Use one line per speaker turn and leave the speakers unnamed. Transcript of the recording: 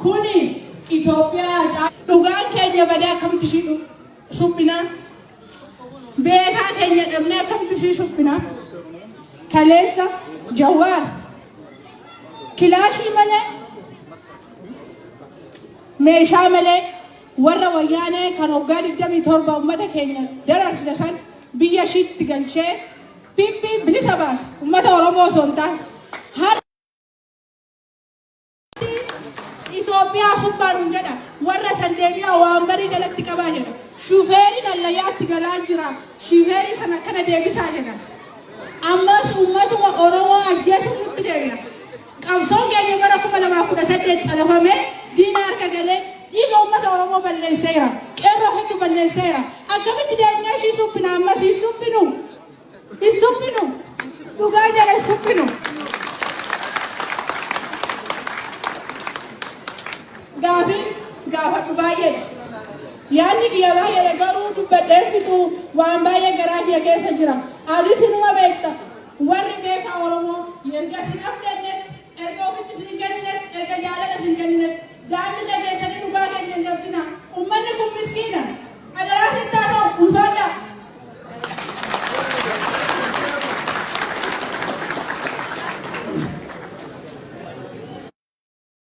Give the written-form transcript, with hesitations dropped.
Kuni Itoophiyaa dhugaan keenya badee akkamitti ishii suphinaa? Beekaa keenya dhabnee akkamitti ishii suphinaa? Kaleessa Jawaar kilaashii malee meeshaa malee warra wayyaanee kan waggaa 27 uummata keenya dararsite san biyya ishiitti galchee Pippi bilisa baase uummata Oromoo osoo hin taane Itoophiyaa subbaan hin jedha warra sandeemiyaa waan barii galatti qabaa jedha shufeeriin allayyaatti galaa jira shufeerii sana akkana deebisaa jedha ammas uummatuma Oromoo ajjeesuun nutti deebina qabsoon keenya bara 2018 xalafamee diina harka galee dhiiga uummata Oromoo balleesseera qeerroo hedduu balleesseera akkamitti deemnee ishii suphina ammas hin suphinu dhugaa jala hin suphinu. Gaafadhu baay'ee yaadni kiyya baay'ee garuu dubbadhee fitu waan baay'ee garaa kiyya keessa jira. Adis inuma beekta warri beekaa Oromoo erga sin afdannee